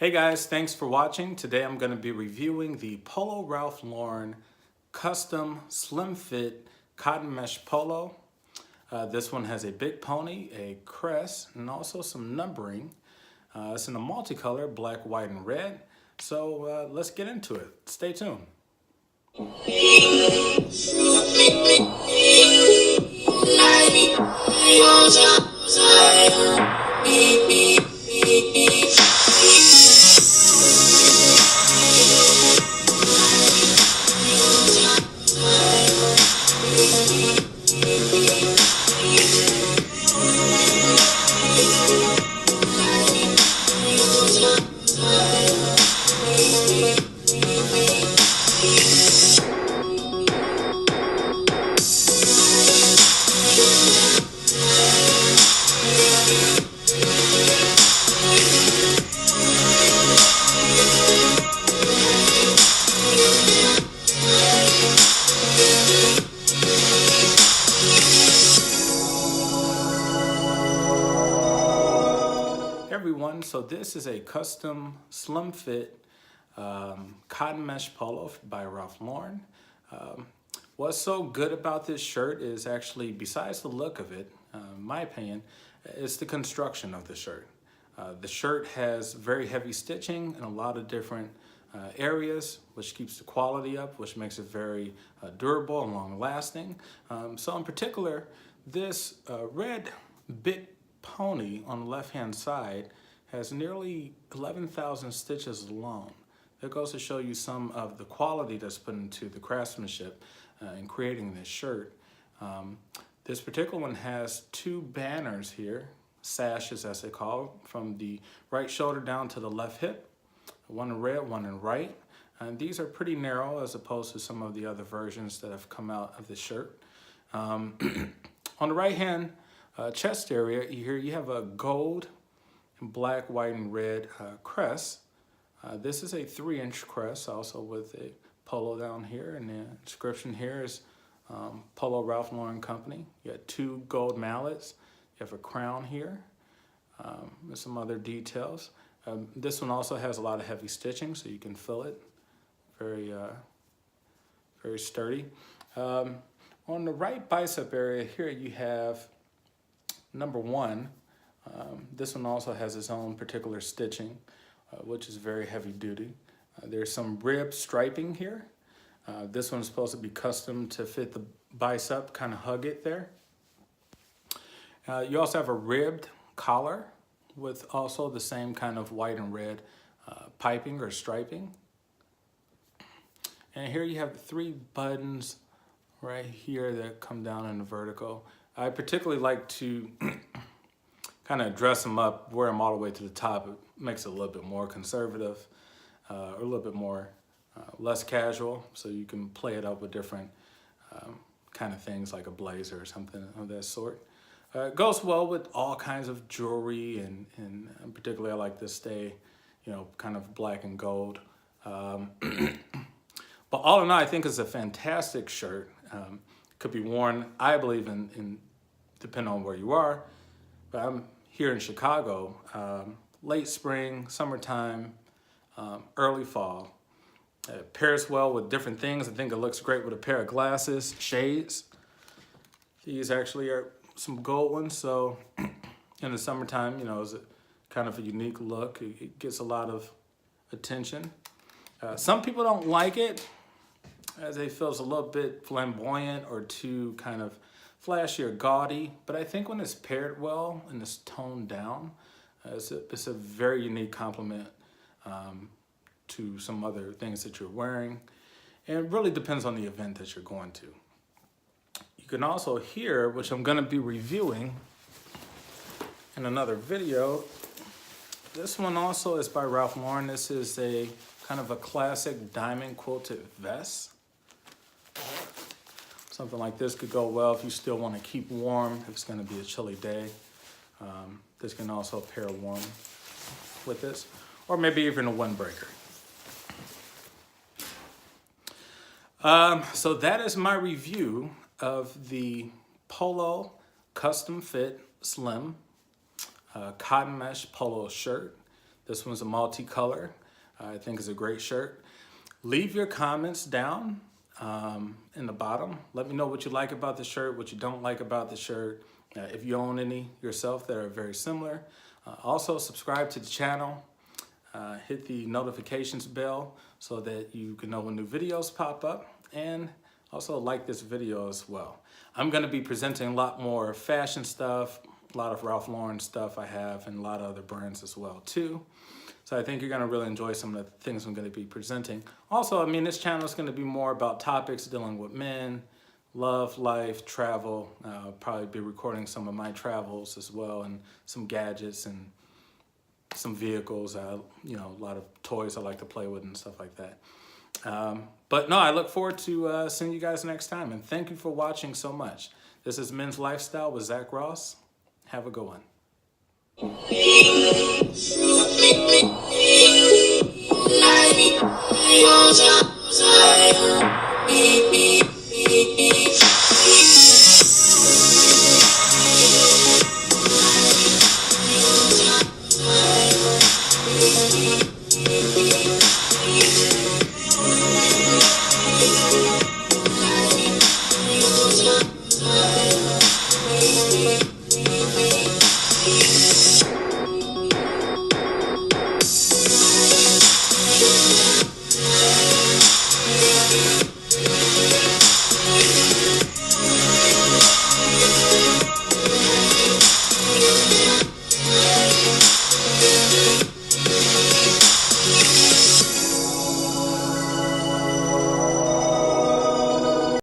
Hey guys, thanks for watching. Today I'm going to be reviewing the Polo Ralph Lauren Custom Slim Fit Cotton Mesh Polo. This one has a big pony, a crest, and also some numbering. It's in a multicolor, black, white, and red. So let's get into it. Stay tuned. Everyone, so this is a custom slim fit cotton mesh polo by Ralph Lauren. What's so good about this shirt is actually, besides the look of it, in my opinion, it's the construction of the shirt. The shirt has very heavy stitching in a lot of different areas, which keeps the quality up, which makes it very durable and long lasting. So in particular, this red big pony on the left hand side has nearly 11,000 stitches alone. That goes to show you some of the quality that's put into the craftsmanship in creating this shirt. This particular one has two banners here, sashes as they call, from the right shoulder down to the left hip, one in red, one in right. And these are pretty narrow as opposed to some of the other versions that have come out of the shirt. On the right hand chest area here, you have a gold, black, white, and red crest. This is a 3-inch crest, also with a polo down here, and the inscription here is Polo Ralph Lauren Company. You got two gold mallets. You have a crown here, and some other details. This one also has a lot of heavy stitching, so you can feel it. Very sturdy. On the right bicep area here, you have number 1. This one also has its own particular stitching, which is very heavy duty. There's some rib striping here. This one's supposed to be custom to fit the bicep, kind of hug it there. You also have a ribbed collar with also the same kind of white and red piping or striping. And here you have 3 buttons right here that come down in the vertical. I particularly like to kind of dress them up, wear them all the way to the top. It makes it a little bit more conservative or a little bit more less casual, so you can play it up with different kind of things like a blazer or something of that sort. It goes well with all kinds of jewelry, and particularly I like to stay, kind of black and gold. But all in all, I think it's a fantastic shirt. Could be worn, I believe, in depending on where you are. But I'm here in Chicago, late spring, summertime, early fall. It pairs well with different things. I think it looks great with a pair of glasses, shades. These actually are some gold ones, so in the summertime, it's a kind of a unique look. It gets a lot of attention. Some people don't like it, as they feel it's a little bit flamboyant or too kind of flashy or gaudy, but I think when it's paired well and it's toned down, it's a very unique complement to some other things that you're wearing. And it really depends on the event that you're going to. You can also hear, which I'm going to be reviewing in another video, this one also is by Ralph Lauren. This is a kind of a classic diamond quilted vest. Something like this could go well if you still want to keep warm, if it's going to be a chilly day. This can also pair warm with this, or maybe even a windbreaker. So that is my review of the Polo Custom Fit Slim cotton mesh polo shirt. This one's a multicolor. I think it's a great shirt. Leave your comments down in the bottom. Let me know what you like about the shirt, what you don't like about the shirt. If you own any yourself that are very similar. Also, subscribe to the channel. Hit the notifications bell so that you can know when new videos pop up. And also like this video as well. I'm going to be presenting a lot more fashion stuff, a lot of Ralph Lauren stuff I have, and a lot of other brands as well too. So I think you're going to really enjoy some of the things I'm going to be presenting. Also, I mean, this channel is going to be more about topics dealing with men, love, life, travel. I'll probably be recording some of my travels as well, and some gadgets and some vehicles, you know, a lot of toys I like to play with and stuff like that. But no, I look forward to seeing you guys next time. And thank you for watching so much. This is Men's Lifestyle with Zack Ross. Have a good one.